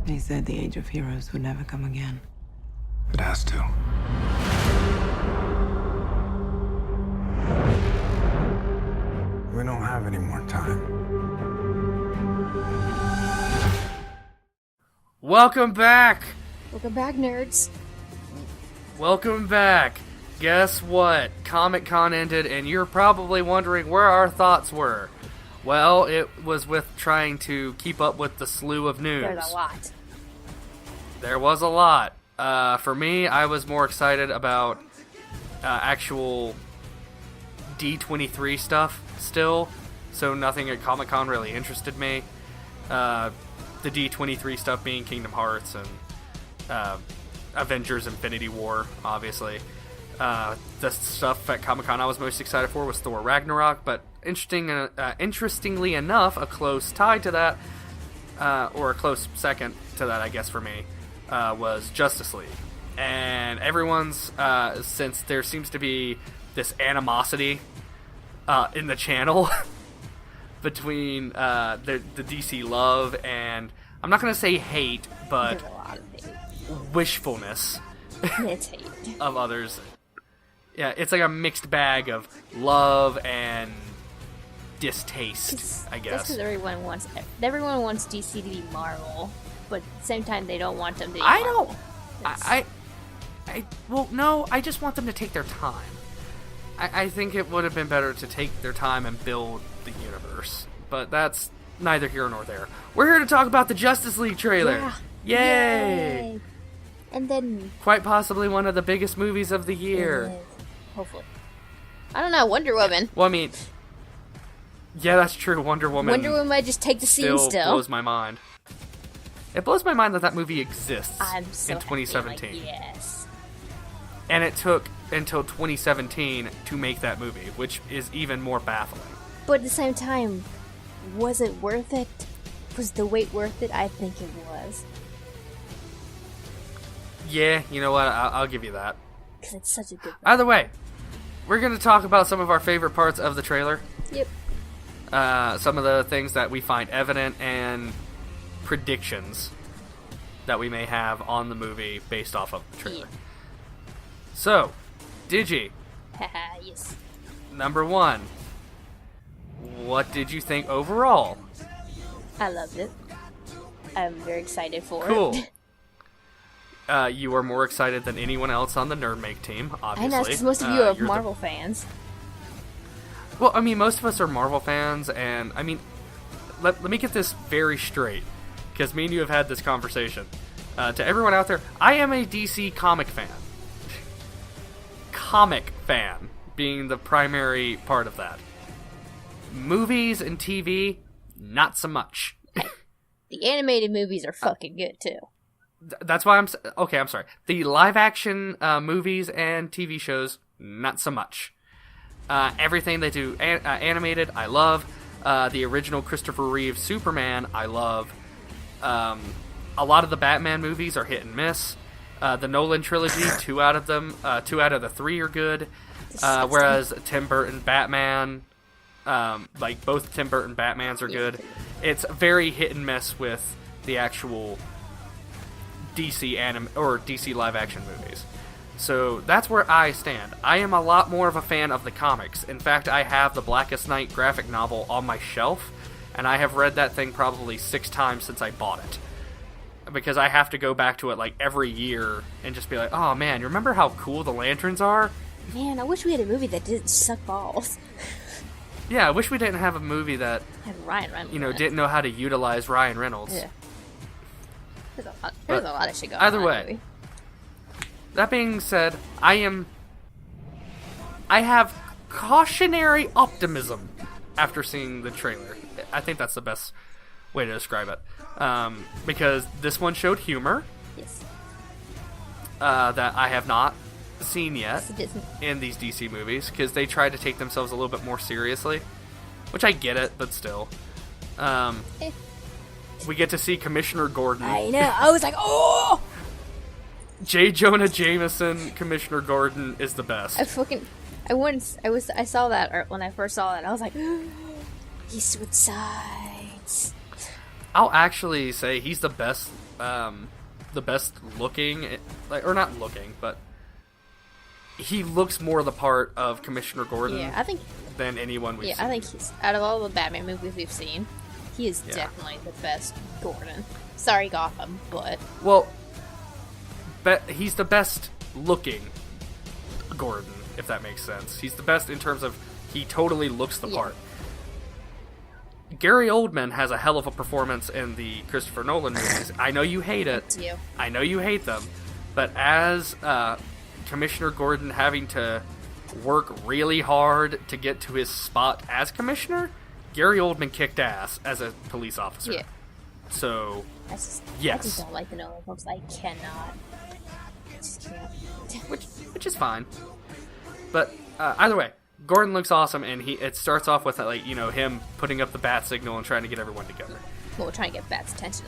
They said the Age of Heroes would never come again. It has to. We don't have any more time. Welcome back! Welcome back, nerds. Welcome back! Guess what? Comic-Con ended, and you're probably wondering where our thoughts were. Well, it was with trying to keep up with the slew of news. There's a lot. There was a lot. For me, I was more excited about actual D23 stuff still, so nothing at Comic-Con really interested me. The D23 stuff being Kingdom Hearts and Avengers Infinity War, obviously. The stuff at Comic-Con I was most excited for was Thor Ragnarok, but interestingly enough, a close tie to that, or a close second to that, I guess, for me, was Justice League. And everyone's, since there seems to be this animosity in the channel between the DC love and, I'm not going to say hate, but There's a lot of hate. wishfulness It's hate. of others. Yeah, it's like a mixed bag of love and distaste, I That's guess. because everyone wants DC to be Marvel, but at the same time they don't want them to be I Marvel. don't. Well, no, I just want them to take their time. I think it would have been better to take their time and build the universe, but that's neither here nor there. We're here to talk about the Justice League trailer. Yeah. Yay! And then Quite possibly one of the biggest movies of the year. hopefully, I don't know. Wonder Woman. Well, I mean, yeah, that's true. Wonder Woman might just take the scene still. blows my mind. It blows my mind that that movie exists I'm so in 2017. happy, like, yes. And it took until 2017 to make that movie, which is even more baffling. But at the same time, was it worth it? Was the wait worth it? I think it was. Yeah, you know what? I'll give you that. Because it's such a good one. Either way, we're going to talk about some of our favorite parts of the trailer. Yep. Some of the things that we find evident and predictions that we may have on the movie based off of the trailer. Yeah. So, Digi, Haha, yes. number one. What did you think overall? I loved it. I'm very excited for Cool. it. You are more excited than anyone else on the NerdMake team, obviously. I know, because most of you are you're Marvel fans. Well, I mean, most of us are Marvel fans, and, I mean, let me get this very straight, because me and you have had this conversation. To everyone out there, I am a DC comic fan. Comic fan being the primary part of that. Movies and TV, not so much. The animated movies are fucking good, too. That's why I'm sorry. The live-action movies and TV shows, not so much. Everything they do animated, I love. The original Christopher Reeve Superman, I love. A lot of the Batman movies are hit and miss. The Nolan trilogy, two out of the three are good. Whereas Tim Burton Batman, like both Tim Burton Batmans are good. It's very hit and miss with the actual DC DC live action movies. So that's where I stand. I am a lot more of a fan of the comics. In fact, I have the Blackest Night graphic novel on my shelf, and I have read that thing probably 6 times since I bought it. Because I have to go back to it like every year and just be like, oh man, you remember how cool the lanterns are? Man, I wish we had a movie that didn't suck balls. Yeah, I wish we didn't have a movie that, Had Ryan Reynolds. you know, in it. didn't know how to utilize Ryan Reynolds. Yeah. There's a lot of shit going either on. way, in that movie. That being said, I have cautionary optimism after seeing the trailer. I think that's the best way to describe it. Because this one showed humor Yes. that I have not seen yet Yes, it isn't. in these DC movies, because they try to take themselves a little bit more seriously, which I get it, but still. We get to see Commissioner Gordon. I know. I was like, oh! J. Jonah Jameson, Commissioner Gordon is the best. I saw that when I first saw it. I was like, he switched sides. I'll actually say he's the best looking, like, or not looking, but he looks more the part of Commissioner Gordon. Yeah, I think than anyone we've seen. I think he's out of all the Batman movies we've seen, he is definitely the best Gordon. Sorry, Gotham, but he's the best looking Gordon, if that makes sense. He's the best in terms of he totally looks the part. Gary Oldman has a hell of a performance in the Christopher Nolan movies. I know you hate it. I know you hate them. But as Commissioner Gordon having to work really hard to get to his spot as commissioner, Gary Oldman kicked ass as a police officer. Yeah. So, yes. I just don't like the Nolan films. I cannot. I just can't. Which is fine. But either way, Gordon looks awesome, and it starts off with like, you know, him putting up the bat signal and trying to get everyone together. Well, we're trying to get Bat's attention.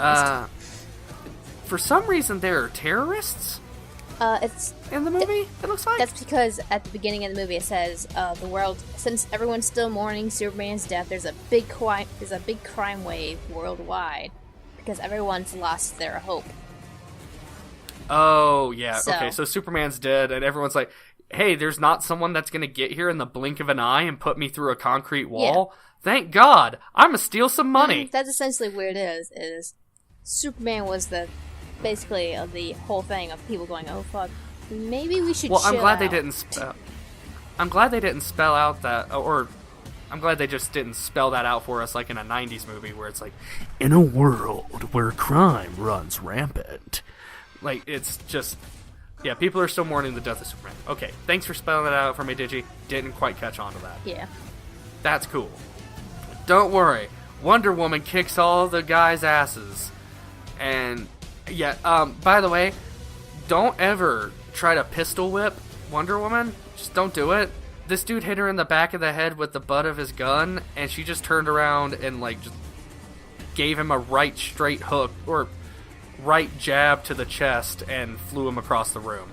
For some reason, there are terrorists. It's in the movie. It looks like that's because at the beginning of the movie it says the world, since everyone's still mourning Superman's death, there's a big crime wave worldwide because everyone's lost their hope. Oh yeah, okay. So Superman's dead, and everyone's like, hey, there's not someone that's going to get here in the blink of an eye and put me through a concrete wall. Yeah. Thank God. I'm going to steal some money. That's essentially what it is Superman was basically the whole thing of people going, oh fuck, maybe we should chill I'm glad out. I'm glad they didn't spell out that, or I'm glad they just didn't spell that out for us like in a 90s movie where it's like, in a world where crime runs rampant. Like, it's just... Yeah, people are still mourning the death of Superman. Okay, thanks for spelling that out for me, Digi. Didn't quite catch on to that. Yeah. That's cool. Don't worry. Wonder Woman kicks all the guys' asses. And, yeah, by the way, don't ever try to pistol whip Wonder Woman. Just don't do it. This dude hit her in the back of the head with the butt of his gun, and she just turned around and, like, just gave him a right straight hook, or... right jab to the chest and flew him across the room.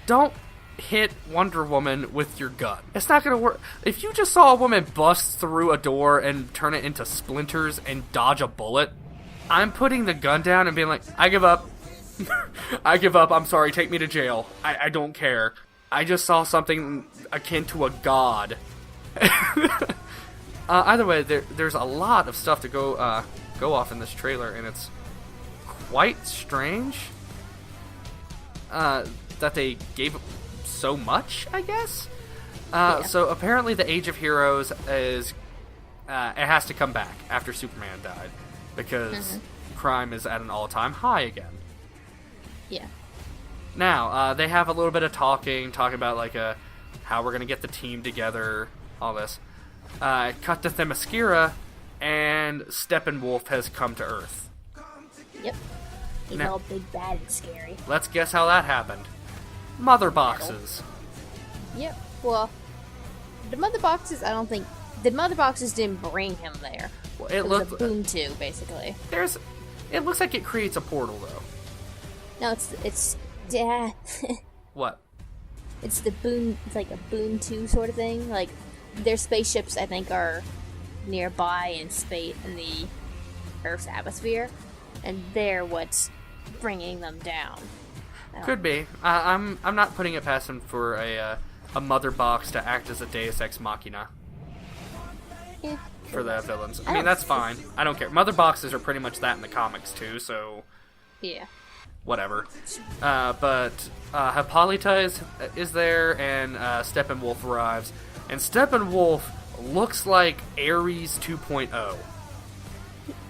Don't hit Wonder Woman with your gun. It's not gonna work. If you just saw a woman bust through a door and turn it into splinters and dodge a bullet, I'm putting the gun down and being like, I give up. I give up. I'm sorry. Take me to jail. I don't care. I just saw something akin to a god. Either way, there's a lot of stuff to go off in this trailer, and it's quite strange that they gave so much, I guess. So apparently the Age of Heroes is it has to come back after Superman died because crime is at an all-time high again. Yeah. Now they have a little bit of talking about like how we're gonna get the team together, all this. Cut to Themyscira, and Steppenwolf has come to Earth. Yep. He's all big, bad, and scary. Let's guess how that happened. Mother boxes. Yep. Well, the mother boxes, I don't think... The mother boxes didn't bring him there. Well, it was a boon to, basically. It looks like it creates a portal, though. No, it's What? It's the boon... It's like a boon to sort of thing. Like, their spaceships, I think, are nearby in space, in the Earth's atmosphere. And they're what's bringing them down. Could be. I'm not putting it past him for a mother box to act as a Deus Ex Machina. Yeah. For the villains. I mean, that's fine. I don't care. Mother boxes are pretty much that in the comics too, so... Yeah. Whatever. But Hippolyta is there, and Steppenwolf arrives. And Steppenwolf looks like Ares 2.0.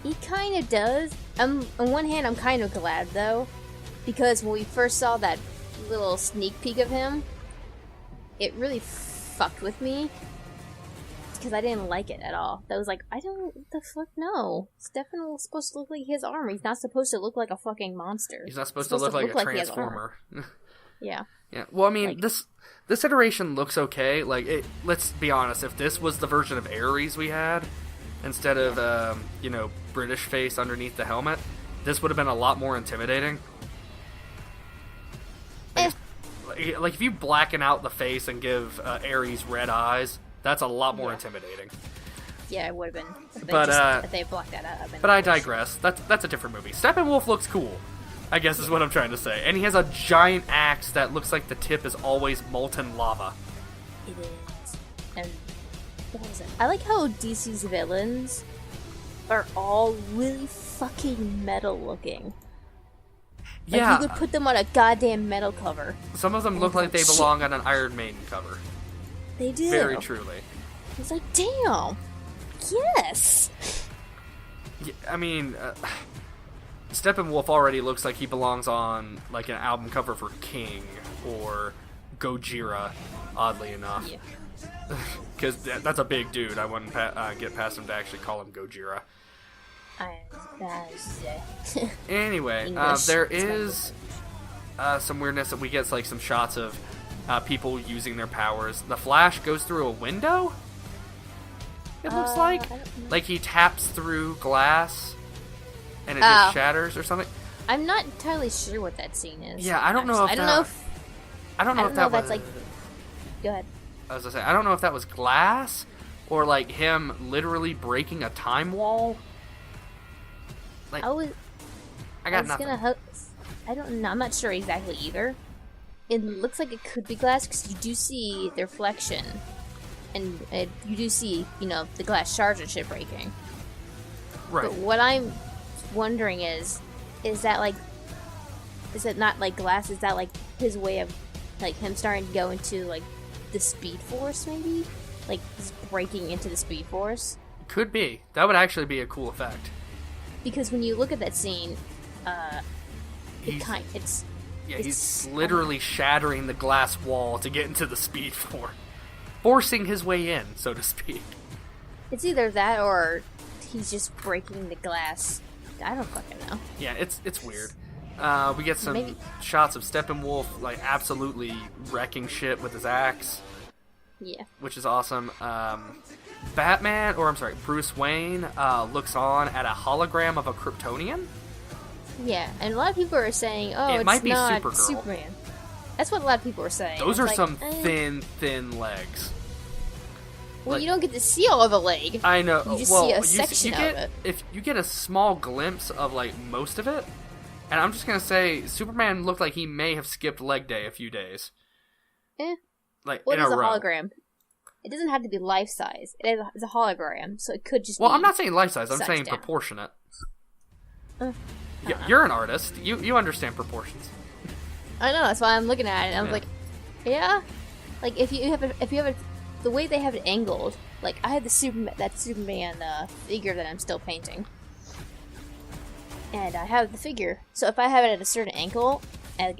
He kind of does. On one hand, I'm kind of glad, though, because when we first saw that little sneak peek of him, it really fucked with me, because I didn't like it at all. That was like, the fuck no. Stefan was supposed to look like his armor. He's not supposed to look like a fucking monster. He's not supposed to look like a transformer. Yeah. Yeah. Well, I mean, like, this iteration looks okay. Like, let's be honest, if this was the version of Ares we had, instead of, British face underneath the helmet, this would have been a lot more intimidating. Like if you blacken out the face and give Ares red eyes, that's a lot more intimidating. Yeah, it would have been. If they blocked that up. But I digress. That's a different movie. Steppenwolf looks cool, I guess is what I'm trying to say. And he has a giant axe that looks like the tip is always molten lava. It is. And what is it? I like how DC's villains are all really fucking metal looking. Like, Yeah. you could put them on a goddamn metal cover. Some of them look like they belong on an Iron Maiden cover. They do. Very truly. It's like, damn. Yes. Yeah, I mean, Steppenwolf already looks like he belongs on like an album cover for King or Gojira, oddly enough. Yeah. Because that's a big dude. I wouldn't get past him to actually call him Gojira. Anyway, there is some weirdness that we get, like some shots of people using their powers. The Flash goes through a window. It looks like he taps through glass and it just shatters or something. I'm not entirely sure what that scene is. Yeah, I don't know if that's like. Go ahead. I was gonna say, I don't know if that was glass or like him literally breaking a time wall. Like, I got nothing. I don't know. I'm not sure exactly either. It looks like it could be glass because you do see the reflection, and you do see, the glass shards and shit breaking. Right. But what I'm wondering is that like, is it not like glass? Is that like his way of, like, him starting to go into like the Speed Force, maybe? Like he's breaking into the Speed Force. Could be. That would actually be a cool effect. Because when you look at that scene, he's literally shattering the glass wall to get into the Speed Force, forcing his way in, so to speak. It's either that or he's just breaking the glass. I don't fucking know. Yeah, it's weird. We get some shots of Steppenwolf like absolutely wrecking shit with his axe. Yeah. Which is awesome. Bruce Wayne looks on at a hologram of a Kryptonian. Yeah, and a lot of people are saying, it might be not Supergirl. Superman. That's what a lot of people are saying. Those are like, some thin legs. Well, like, you don't get to see all of the leg. I know. You just see a section of it. If you get a small glimpse of like most of it, and I'm just gonna say, Superman looked like he may have skipped leg day a few days. Like what in is a row. Hologram? It doesn't have to be life size. It's a hologram, so it could just. Well, be I'm not saying life size. I'm saying down. Proportionate. Yeah, you're an artist. You understand proportions. I know. That's why I'm looking at it. And I'm like, yeah. Like if you have the way they have it angled. Like I have that Superman figure that I'm still painting, and I have the figure. So if I have it at a certain angle, and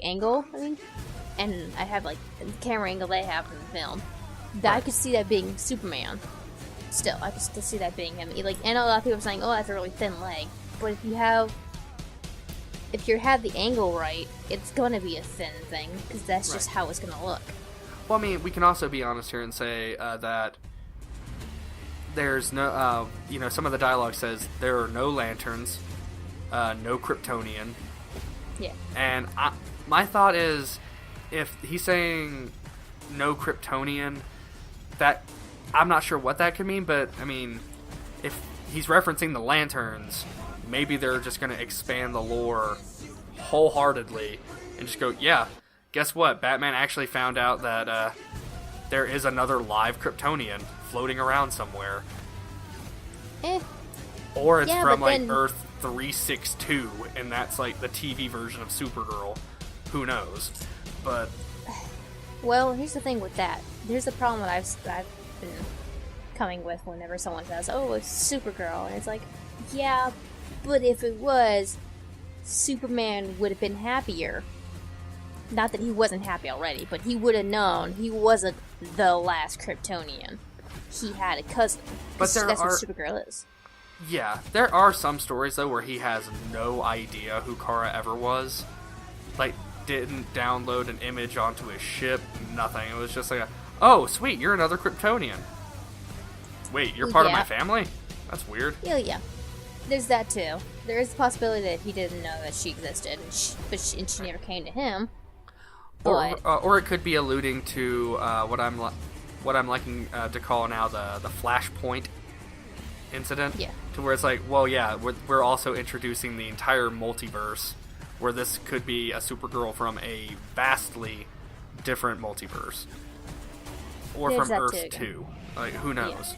I have like the camera angle they have in the film, that I could see that being Superman. Still, I could still see that being him. Like, and a lot of people are saying, "Oh, that's a really thin leg," but if you have the angle right, it's gonna be a thin thing because that's just how it's gonna look. Well, I mean, we can also be honest here and say that there's no, some of the dialogue says there are no lanterns, no Kryptonian. Yeah. And my thought is, if he's saying no Kryptonian, that I'm not sure what that could mean, but I mean, if he's referencing the lanterns, maybe they're just going to expand the lore wholeheartedly and just go, yeah, guess what? Batman actually found out that there is another live Kryptonian floating around somewhere. Or it's from like Earth 362, and that's like the TV version of Supergirl. Who knows? But well, here's the thing with that. Here's the problem that I've been coming with whenever someone says, "Oh, it's Supergirl," and it's like, yeah, but if it was, Superman would have been happier. Not that he wasn't happy already, but he would have known he wasn't the last Kryptonian. He had a cousin. But that's what Supergirl is. Yeah, there are some stories though where he has no idea who Kara ever was. Like, didn't download an image onto his ship, nothing. It was just like, oh, sweet, you're another Kryptonian. Wait, you're part of my family? That's weird. Yeah. There's that too. There is the possibility that he didn't know that she existed, and she never came to him. Or it could be alluding to what I'm liking to call now the Flashpoint incident. Yeah. To where it's like, well, yeah, we're also introducing the entire multiverse, where this could be a Supergirl from a vastly different multiverse, or There's from that Earth too. 2. Like, who knows?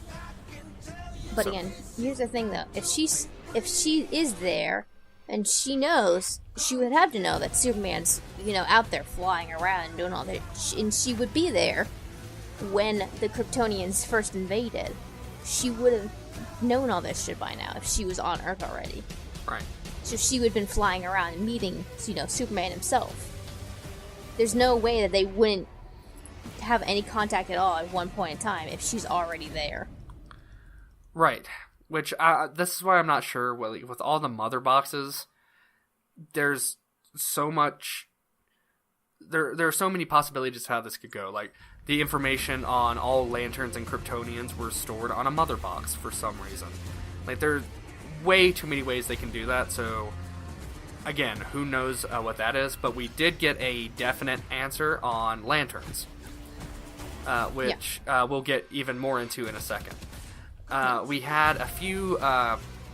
But So- again, here's the thing though: if she is there, and she knows, she would have to know that Superman's out there flying around and doing all that, and she would be there when the Kryptonians first invaded. She would have known all this shit by now if she was on Earth already. Right. So she would have been flying around and meeting, Superman himself. There's no way that they wouldn't have any contact at all at one point in time if she's already there. Right. Which, this is why I'm not sure. With all the mother boxes, there's so much... There are so many possibilities how this could go. Like, the information on all Lanterns and Kryptonians were stored on a mother box for some reason. Like, there's way too many ways they can do that, so... Again, who knows what that is, but we did get a definite answer on Lanterns. Which we'll get even more into in a second. We had a few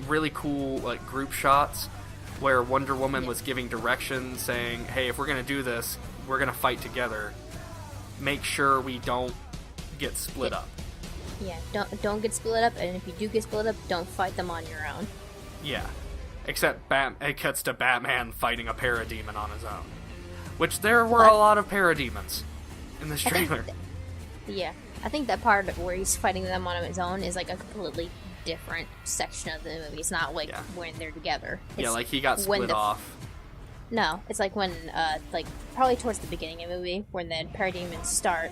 really cool group shots where Wonder Woman was giving directions, saying, "Hey, if we're gonna do this, we're gonna fight together. Make sure we don't get split up." Yeah, don't get split up, and if you do get split up, don't fight them on your own. Yeah, except it cuts to Batman fighting a parademon on his own, which there were a lot of parademons in this trailer. Yeah, I think that part where he's fighting them on his own is a completely different section of the movie. It's not when they're together. It's he got split off. No, it's when probably towards the beginning of the movie when the parademons start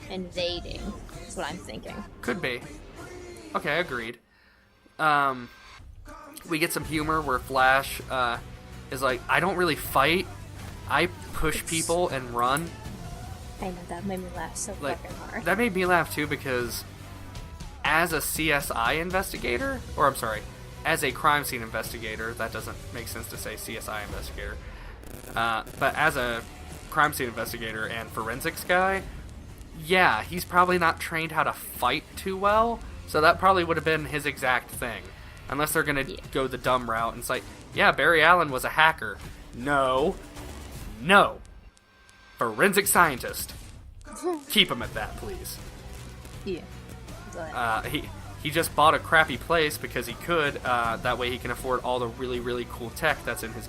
invading. That's what I'm thinking. Could be. Okay, agreed. We get some humor where Flash is like, "I don't really fight. I push people and run." I know, that made me laugh so fucking hard. That made me laugh too, because as a CSI investigator, or I'm sorry, as a crime scene investigator, that doesn't make sense to say CSI investigator, but as a crime scene investigator and forensics guy, yeah, he's probably not trained how to fight too well, so that probably would have been his exact thing. Unless they're going to go the dumb route and it's like, yeah, Barry Allen was a hacker. No. Forensic scientist. Keep him at that, please. Yeah. He just bought a crappy place because he could. That way he can afford all the really, really cool tech that's in his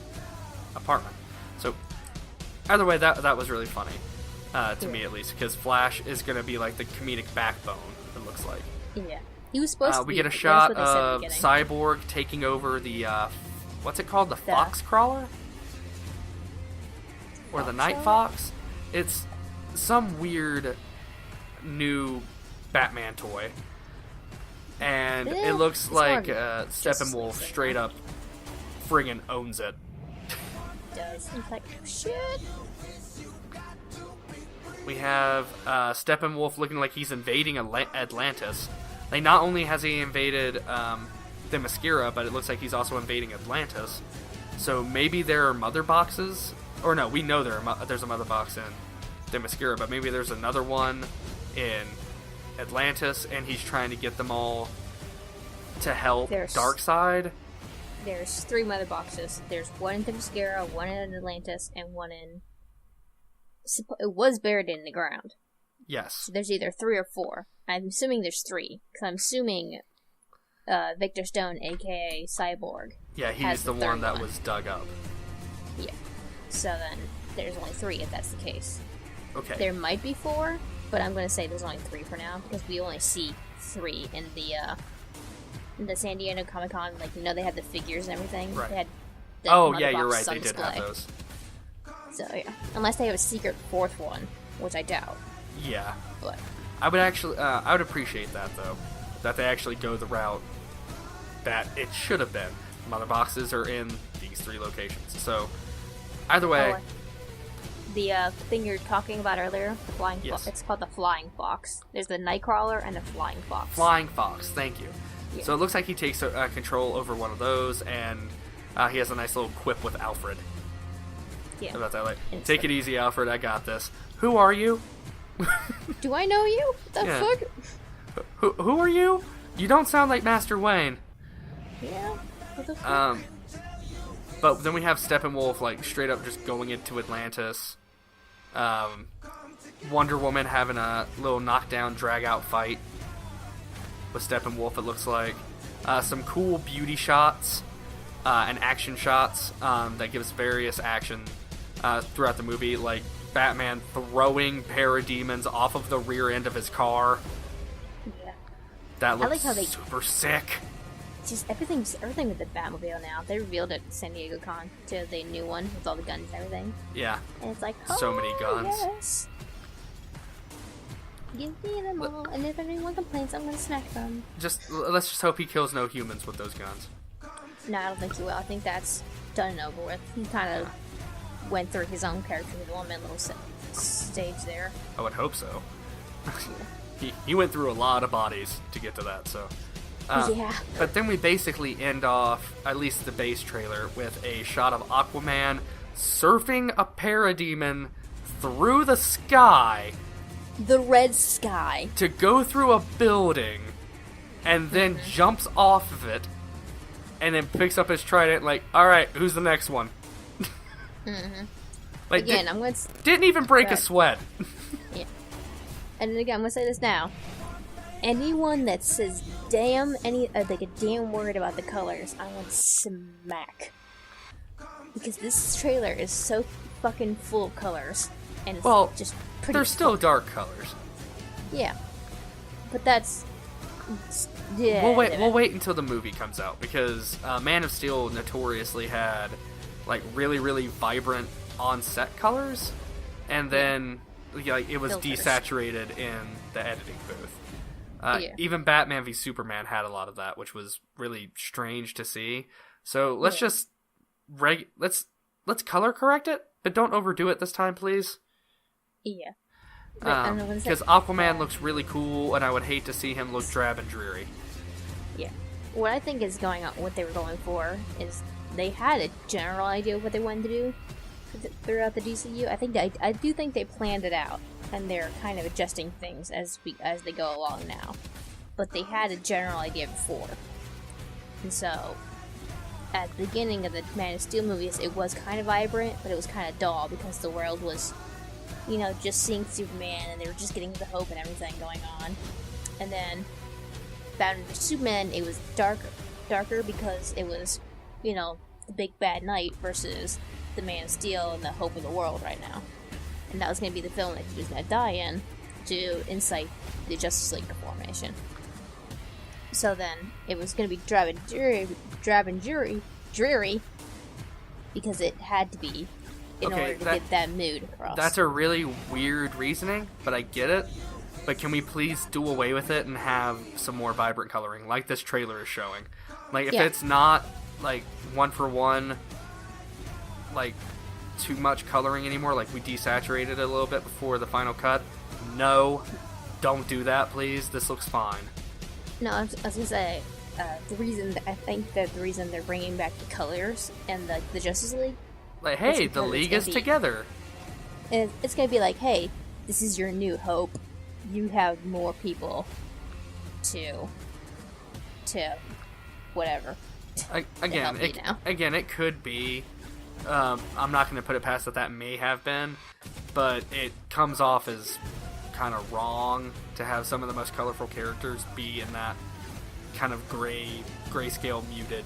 apartment. So, either way, that was really funny. To me, at least. Because Flash is going to be the comedic backbone, it looks like. Yeah. He was supposed to be. We get a shot of Cyborg taking over the, what's it called? The Fox Crawler? Or the Night Fox? It's some weird new Batman toy. And it looks like Steppenwolf straight up friggin' owns it. It does. It's like, shit. We have Steppenwolf looking like he's invading Atlantis. Not only has he invaded Themyscira, but it looks like he's also invading Atlantis. So maybe there are mother boxes. Or no, we know there's a mother box in Themyscira, but maybe there's another one in Atlantis, and he's trying to get them all to help Darkseid. There's 3 mother boxes. There's one in Themyscira, one in Atlantis, and one in... It was buried in the ground. Yes. So there's either 3 or 4. I'm assuming there's 3, because I'm assuming Victor Stone, a.k.a. Cyborg. Yeah, he's the one that was dug up. Yeah. So then there's only 3 if that's the case. Okay. There might be 4, but I'm going to say there's only 3 for now, because we only see 3 in the San Diego Comic-Con. They had the figures and everything. Right. They had you're right. They did have those. So, yeah. Unless they have a secret 4th one, which I doubt. Yeah. But I would appreciate that, though. That they actually go the route that it should have been. Mother boxes are in these 3 locations. So, either way... The thing you're talking about earlier, the flying fox, it's called the Flying Fox. There's the Nightcrawler and the Flying Fox. Flying Fox, thank you. Yeah. So it looks like he takes control over one of those, and he has a nice little quip with Alfred. Yeah. About that, take it easy, Alfred, I got this. Who are you? Do I know you? What the fuck? Who are you? You don't sound like Master Wayne. Yeah. What the fuck? But then we have Steppenwolf like straight up just going into Atlantis. Wonder Woman having a little knockdown drag out fight with Steppenwolf. It looks like some cool beauty shots and action shots that gives various action throughout the movie, like Batman throwing parademons off of the rear end of his car. Yeah. That looks like how they super sick. Just everything with the Batmobile now. They revealed it at San Diego Con to the new one with all the guns and everything. Yeah. And it's like, so many guns. Yes. Give me them all, and if anyone complains, I'm gonna snack them. Let's just hope he kills no humans with those guns. No, I don't think he will. I think that's done and over with. He kind of went through his own character development little stage there. I would hope so. he went through a lot of bodies to get to that, so. Yeah. But then we basically end off, at least the base trailer, with a shot of Aquaman surfing a parademon through the sky. The red sky. To go through a building, and then jumps off of it, and then picks up his trident, like, alright, who's the next one? Like, again, I'm going to... Didn't even break a sweat. Yeah. And again, I'm going to say this now. Anyone that says damn like a damn word about the colors, I want to smack. Because this trailer is so fucking full of colors, and it's just pretty. They're still dark colors. Yeah, but that's yeah. We'll wait until the movie comes out, because Man of Steel notoriously had like really really vibrant on-set colors, and then it was Filters. desaturated in the editing booth. Even Batman v Superman had a lot of that, which was really strange to see. So let's just let's color correct it, but don't overdo it this time, please. Yeah. Because Aquaman looks really cool, and I would hate to see him look drab and dreary. Yeah. What I think is going on, what they were going for, is they had a general idea of what they wanted to do throughout the DCU. I do think they planned it out, and they're kind of adjusting things as they go along now. But they had a general idea before, and so at the beginning of the Man of Steel movies, it was kind of vibrant, but it was kind of dull because the world was, just seeing Superman, and they were just getting the hope and everything going on. And then Batman v Superman, it was darker because it was, the big bad knight versus the Man of Steel and the hope of the world right now. And that was going to be the film that he was going to die in to incite the Justice League formation. So then it was going to be drab and dreary because it had to be in order to get that mood across. That's a really weird reasoning, but I get it. But can we please do away with it and have some more vibrant coloring, like this trailer is showing? Like, if it's not, like, one for one, like, too much coloring anymore, like we desaturated it a little bit before the final cut, no, don't do that, please. This looks fine. No, I was gonna say, the reason they're bringing back the colors and the Justice League, like, hey, the League is together. It's gonna be like, hey, this is your new hope. You have more people to whatever. Again, it could be. I'm not going to put it past that may have been, but it comes off as kind of wrong to have some of the most colorful characters be in that kind of grayscale muted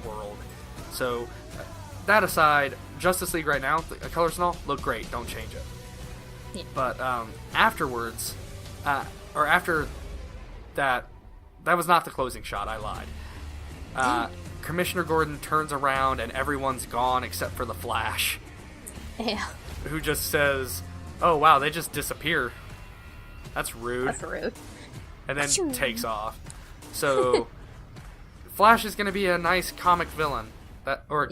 world. So, that aside, Justice League right now, the colors and all look great. Don't change it. Yeah. But afterwards, or after that was not the closing shot. I lied. Commissioner Gordon turns around and everyone's gone except for the Flash. Yeah. Who just says, "Oh wow, they just disappear. That's rude." That's rude. And then takes off. So, Flash is going to be a nice comic villain,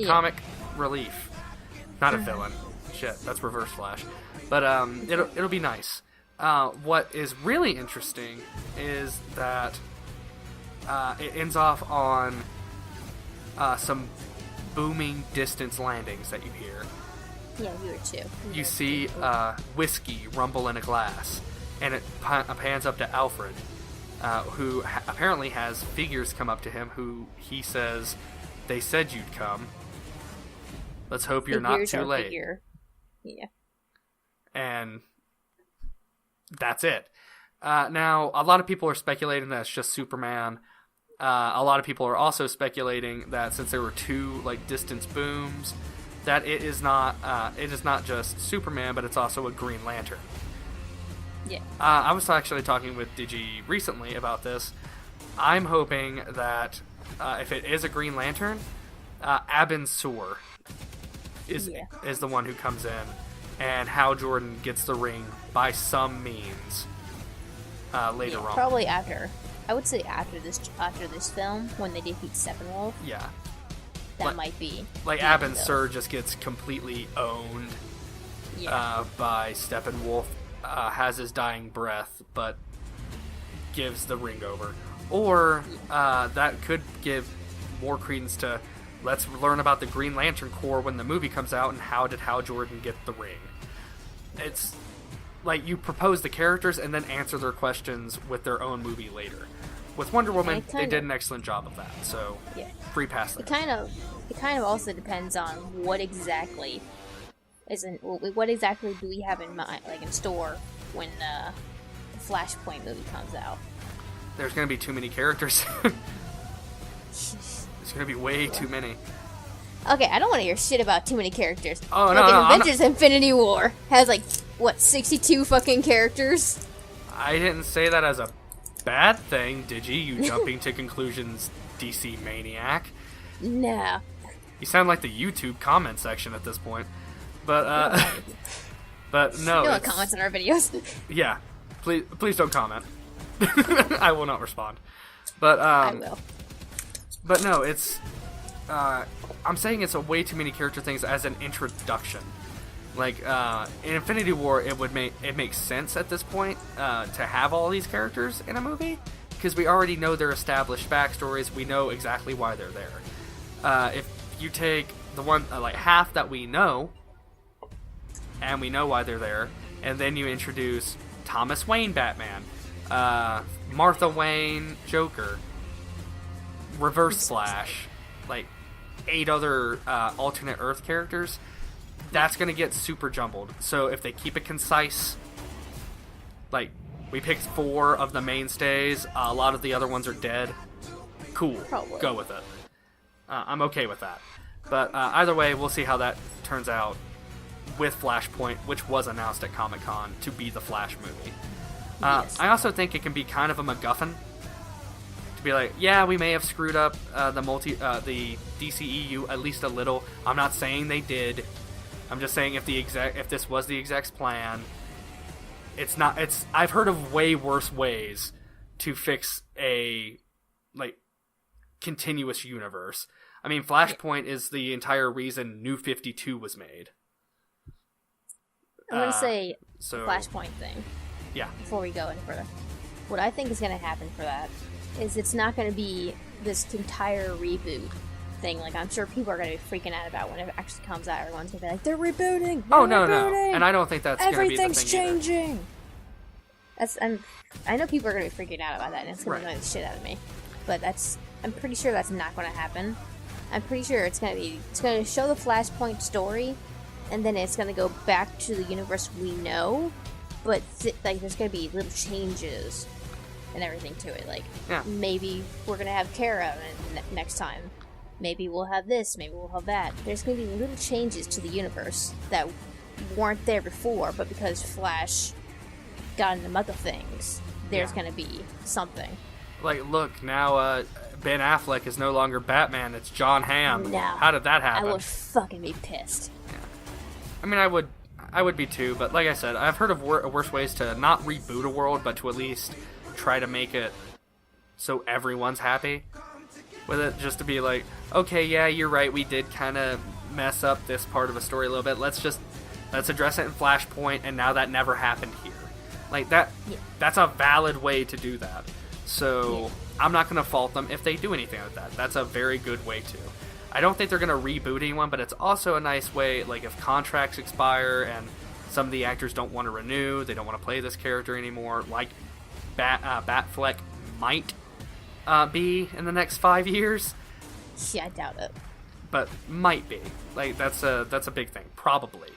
comic relief, not a villain. Shit, that's Reverse Flash. But it'll be nice. What is really interesting is that it ends off on some booming distance landings that you hear. Yeah, you were too. You see whiskey rumble in a glass, and it pans up to Alfred, who apparently has figures come up to him who he says, "They said you'd come. Let's hope you're not too late." Yeah. And that's it. Now, a lot of people are speculating that it's just Superman. A lot of people are also speculating that since there were two distance booms, that it is not just Superman, but it's also a Green Lantern. Yeah. I was actually talking with Digi recently about this. I'm hoping that if it is a Green Lantern, Abin Sur is the one who comes in, and Hal Jordan gets the ring by some means later on. Probably after. I would say after this film, when they defeat Steppenwolf. Yeah. That might be. Abin Sur just gets completely owned by Steppenwolf, has his dying breath, but gives the ring over. Or that could give more credence to, let's learn about the Green Lantern Corps when the movie comes out, and how did Hal Jordan get the ring. It's you propose the characters and then answer their questions with their own movie later. With Wonder Woman, they did an excellent job of that, so free pass there. It kind of also depends on what exactly do we have in mind, in store when the Flashpoint movie comes out. There's going to be too many characters. There's going to be way too many. Okay, I don't want to hear shit about too many characters. Oh, no, Avengers Infinity War has 62 fucking characters? I didn't say that as a bad thing, did you? You jumping to conclusions, DC maniac. No. You sound like the YouTube comment section at this point. But but no. No one comments on our videos. Yeah. Please don't comment. I will not respond. But I will. But no, it's I'm saying it's a way too many character things as an introduction. In Infinity War, it makes sense at this point to have all these characters in a movie, because we already know their established backstories. We know exactly why they're there. If you take the one half that we know, and we know why they're there, and then you introduce Thomas Wayne Batman, Martha Wayne Joker, Reverse Flash, 8 other alternate Earth characters, that's going to get super jumbled. So if they keep it concise, we picked 4 of the mainstays, a lot of the other ones are dead, cool, Probably. Go with it. I'm okay with that. But either way, we'll see how that turns out with Flashpoint, which was announced at Comic-Con to be the Flash movie. Yes. I also think it can be kind of a MacGuffin to be we may have screwed up the DCEU at least a little. I'm not saying they did. I'm just saying if this was the exec's plan, I've heard of way worse ways to fix a continuous universe. I mean, Flashpoint is the entire reason New 52 was made. I'm going to say Flashpoint thing. Yeah. Before we go any further. What I think is going to happen for that is it's not going to be this entire reboot thing. I'm sure people are going to be freaking out about when it actually comes out. Everyone's going to be they're rebooting! No. And I don't think that's going to be the thing Everything's changing! I know people are going to be freaking out about that, and it's going to annoy the shit out of me. But I'm pretty sure that's not going to happen. I'm pretty sure it's going to show the Flashpoint story, and then it's going to go back to the universe we know, but there's going to be little changes and everything to it. Maybe we're going to have Kara next time. Maybe we'll have this, maybe we'll have that. There's going to be little changes to the universe that weren't there before, but because Flash got in the muck of things, there's going to be something. Look, now Ben Affleck is no longer Batman, it's John Hamm. No. How did that happen? I would fucking be pissed. Yeah. I mean, I would be too, but like I said, I've heard of worse ways to not reboot a world, but to at least try to make it so everyone's happy with it, just to be okay, yeah, you're right, we did kind of mess up this part of a story a little bit, let's address it in Flashpoint, and now that never happened here. That's a valid way to do that. So I'm not going to fault them if they do anything like that. That's a very good way to. I don't think they're going to reboot anyone, but it's also a nice way, if contracts expire and some of the actors don't want to renew, they don't want to play this character anymore, Batfleck might be in the next 5 years. Yeah, I doubt it. But might be. Like, that's a big thing. Probably.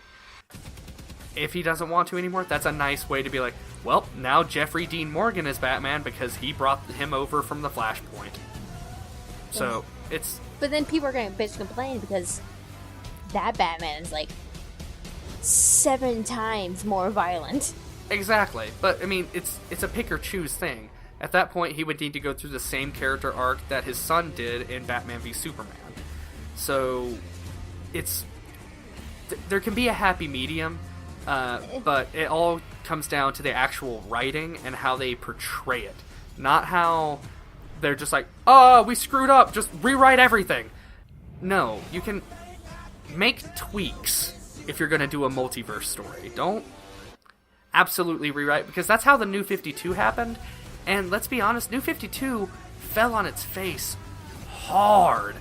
If he doesn't want to anymore, that's a nice way to be like, well, now Jeffrey Dean Morgan is Batman because he brought him over from the Flashpoint. So, it's... But then people are going to bitch and complain because that Batman is, like, 7 times more violent. Exactly. But, I mean, it's a pick-or-choose thing. At that point, he would need to go through the same character arc that his son did in Batman v Superman. So, it's... There can be a happy medium, but it all comes down to the actual writing and how they portray it. Not how they're just like, oh, we screwed up, just rewrite everything. No, you can make tweaks if you're going to do a multiverse story. Don't absolutely rewrite, because that's how the New 52 happened. And let's be honest, New 52 fell on its face hard.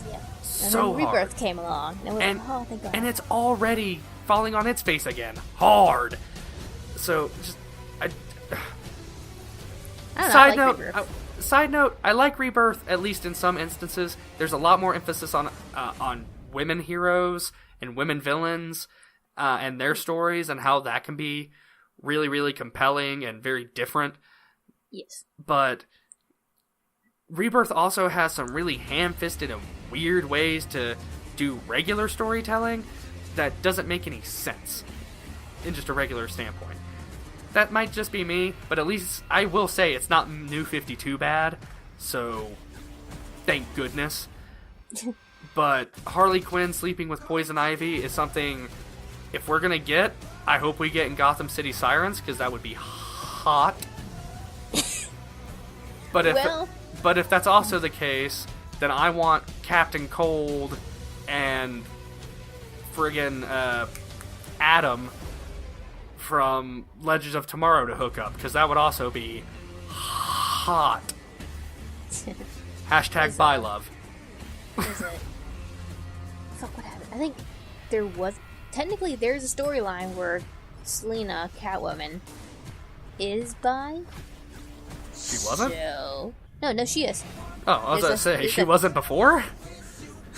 Yeah. So and then hard. Rebirth came along. And, And, like, oh, thank God. and it's already falling on its face again. Hard. So, just... I don't know, I like Rebirth. Side note, I like Rebirth, at least in some instances. There's a lot more emphasis on women heroes and women villains and their stories and how that can be really, really compelling and very different. Yes. But Rebirth also has some really ham-fisted and weird ways to do regular storytelling that doesn't make any sense in just a regular standpoint. That might just be me, but at least I will say it's not New 52 bad, so thank goodness. But Harley Quinn sleeping with Poison Ivy is something, if we're gonna get, I hope we get in Gotham City Sirens, because that would be hot. But if that's also the case, then I want Captain Cold and friggin' Adam from Legends of Tomorrow to hook up, because that would also be hot. Hashtag buy love. Is it? Fuck, what happened? I think there was... Technically, there's a storyline where Selena, Catwoman, is bi. She wasn't? So... No, she is. Oh, I was going to say, she wasn't before?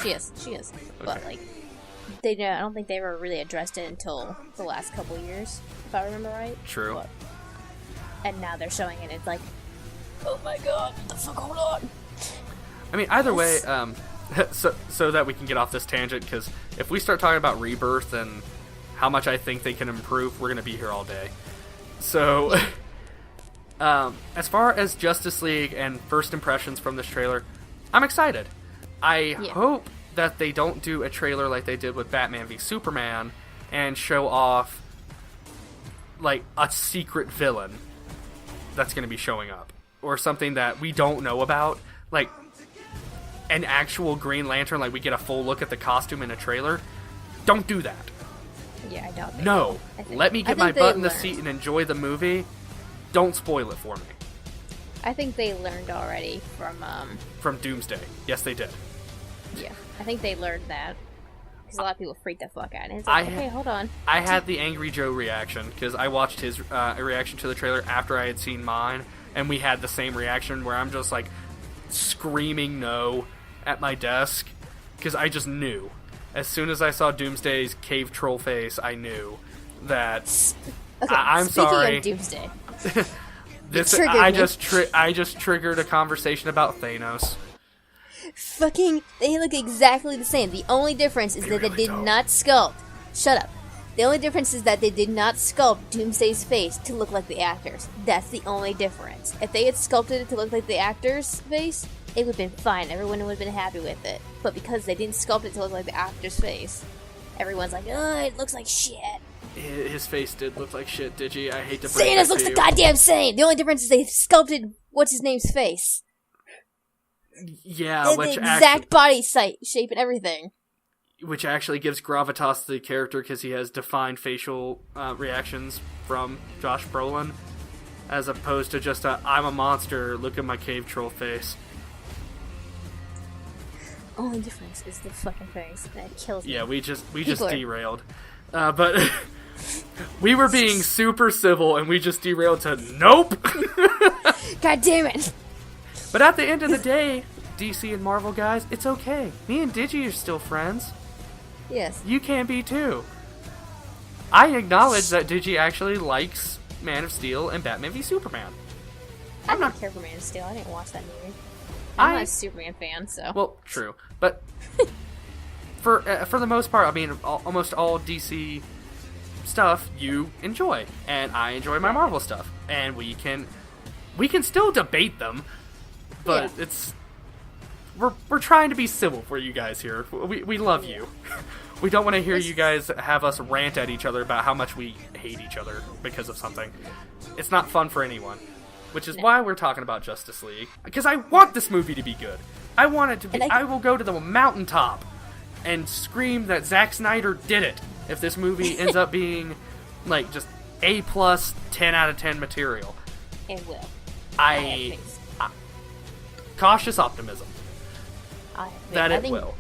She is. But, like, I don't think they ever really addressed it until the last couple of years, if I remember right. True. But, and now they're showing it, it's like, oh my god, what the fuck going on? I mean, either way, so that we can get off this tangent, because if we start talking about Rebirth and how much I think they can improve, we're going to be here all day. So, as far as Justice League and first impressions from this trailer, I'm excited. I hope that they don't do a trailer like they did with Batman v Superman and show off, like, a secret villain that's going to be showing up. Or something that we don't know about. Like, an actual Green Lantern, like we get a full look at the costume in a trailer. Don't do that. Yeah, I doubt that. No. Let me get my butt in the seat and enjoy the movie. Don't spoil it for me. I think they learned already from Doomsday. Yes, they did. Yeah, I think they learned that. Because a lot of people freaked the fuck out. And it's like, okay, hold on. I had the Angry Joe reaction, because I watched his reaction to the trailer after I had seen mine, and we had the same reaction where I'm just, like, screaming no at my desk, because I just knew. As soon as I saw Doomsday's cave troll face, I knew that... Okay, I'm sorry. Speaking of Doomsday. I just triggered a conversation about Thanos. Fucking, they look exactly the same. The only difference is that they did not sculpt. Shut up. The only difference is that they did not sculpt Doomsday's face to look like the actor's. That's the only difference. If they had sculpted it to look like the actor's face, it would have been fine. Everyone would have been happy with it. But because they didn't sculpt it to look like the actor's face, everyone's like, oh, it looks like shit. His face did look like shit, Digi. I hate to break Thanos looks the goddamn same! The only difference is they sculpted what's-his-name's face. Yeah, the exact body shape and everything. Which actually gives gravitas to the character, because he has defined facial reactions from Josh Brolin, as opposed to just I'm a monster, look at my cave troll face. Only difference is the fucking face. That kills me. Yeah, we just derailed. But we were being super civil, and we just derailed to nope! God damn it! But at the end of the day, DC and Marvel guys, it's okay. Me and Digi are still friends. Yes. You can be too. I acknowledge that Digi actually likes Man of Steel and Batman v Superman. I don't care for Man of Steel. I didn't watch that movie. I'm not a Superman fan, so. Well, true, but for the most part, I mean, almost all DC stuff you enjoy, and I enjoy my Marvel stuff, and we can still debate them, but we're trying to be civil for you guys here. We love you. We don't want to hear you guys have us rant at each other about how much we hate each other because of something. It's not fun for anyone. Which is why we're talking about Justice League. Because I want this movie to be good. I want it to be... I will go to the mountaintop and scream that Zack Snyder did it if this movie ends up being, like, just A+, 10 out of 10 material. It will. Cautious optimism. It will.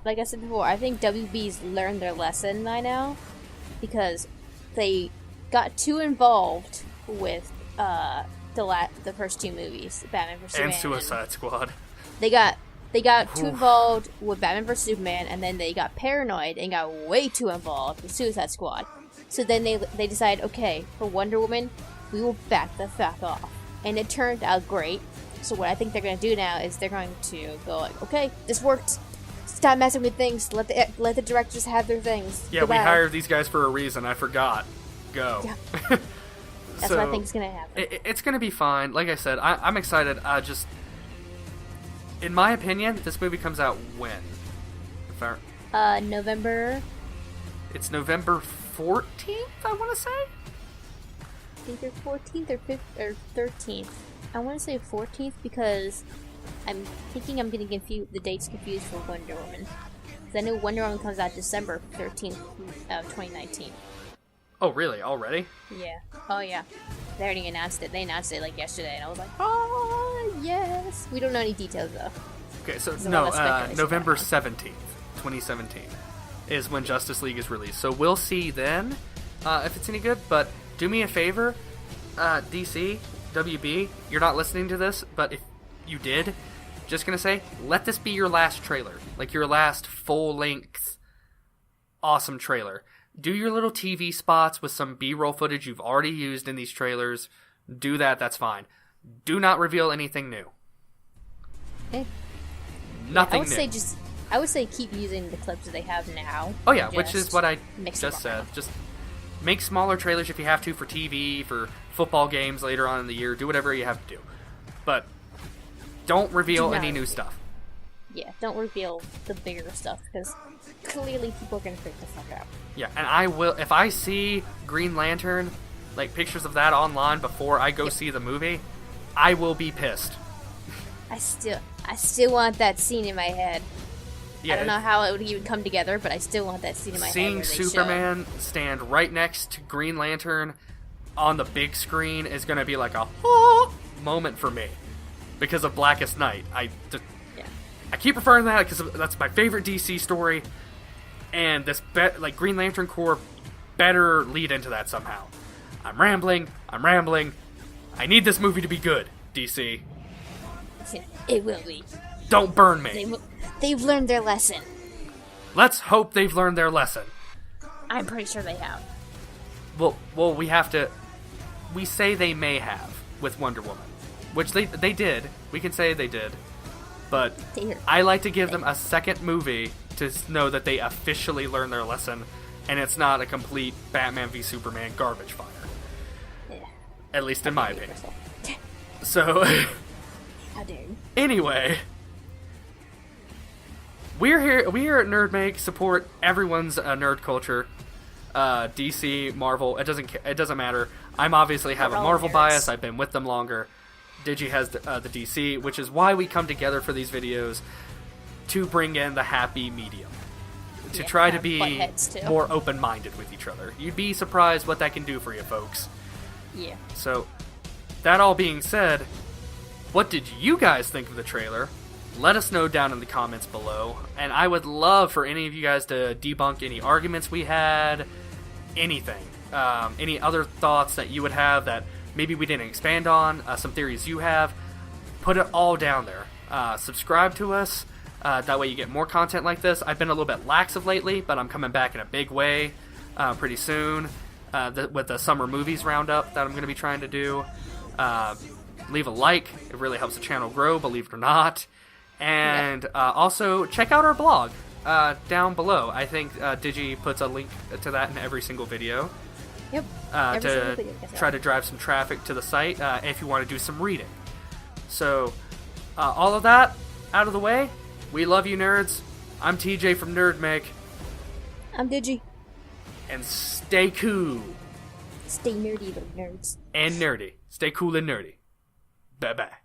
Like I said before, I think WB's learned their lesson by now. Because they got too involved with... the first two movies, Batman vs Superman, and Suicide Squad. They got too involved with Batman vs Superman, and then they got paranoid and got way too involved with Suicide Squad. So then they decided, okay, for Wonder Woman, we will back the fuck off, and it turned out great. So what I think they're going to do now is they're going to go like, okay, this worked. Stop messing with things. Let the directors have their things. Yeah, Goodbye. We hired these guys for a reason. I forgot. Go. Yeah. That's what I think is going to happen. It's going to be fine. Like I said, I'm excited. In my opinion, this movie comes out when? November. It's November 14th, I want to say? I think they're 14th or 5th or 13th. I want to say 14th because I'm thinking I'm getting the dates confused for Wonder Woman. Because I know Wonder Woman comes out December 13th of 2019. Oh, really? Already? Yeah. Oh, yeah. They already announced it. They announced it, like, yesterday, and I was like, oh, yes! We don't know any details, though. Okay, so, November 17th, 2017 is when Justice League is released. So we'll see then if it's any good, but do me a favor, DC, WB, you're not listening to this, but if you did, just gonna say, let this be your last trailer. Like, your last full-length, awesome trailer. Do your little TV spots with some B-roll footage you've already used in these trailers. Do that, that's fine. Do not reveal anything new. Okay. Nothing new. I would say keep using the clips that they have now. Oh yeah, which is what I just said. Just make smaller trailers if you have to for TV, for football games later on in the year. Do whatever you have to do. But don't reveal any new stuff. Yeah, don't reveal the bigger stuff, because clearly people are going to freak the fuck out. Yeah, and I will, if I see Green Lantern, like pictures of that online before I go see the movie, I will be pissed. I still want that scene in my head. Yeah, I don't know how it would even come together, but I still want that scene in my head. Seeing Superman stand right next to Green Lantern on the big screen is going to be like a moment for me. Because of Blackest Night. I keep referring to that because that's my favorite DC story, and this Green Lantern Corps better lead into that somehow. I'm rambling. I need this movie to be good, DC. It will be. Don't burn me. They've learned their lesson. Let's hope they've learned their lesson. I'm pretty sure they have. Well, we have to... We say they may have with Wonder Woman, which they did. We can say they did. But I like to give them a second movie to know that they officially learned their lesson, and it's not a complete Batman v Superman garbage fire. Yeah. At least in my opinion. So, how dare you? Anyway, we here at NerdMake support everyone's nerd culture. DC, Marvel, it doesn't matter. I'm obviously have a Marvel bias. I've been with them longer. Digi has the DC, which is why we come together for these videos to bring in the happy medium. To try to be more open-minded with each other. You'd be surprised what that can do for you folks. Yeah. So, that all being said, what did you guys think of the trailer? Let us know down in the comments below. And I would love for any of you guys to debunk any arguments we had, anything. Any other thoughts that you would have that maybe we didn't expand on, some theories you have. Put it all down there. Subscribe to us. That way you get more content like this. I've been a little bit lax of lately, but I'm coming back in a big way pretty soon with the summer movies roundup that I'm going to be trying to do. Leave a like. It really helps the channel grow, believe it or not. And also check out our blog down below. I think Digi puts a link to that in every single video. Yep. To try to drive some traffic to the site if you want to do some reading. So, all of that out of the way. We love you, nerds. I'm TJ from NerdMake. I'm Digi. And stay cool. Stay nerdy, little nerds. And nerdy. Stay cool and nerdy. Bye-bye.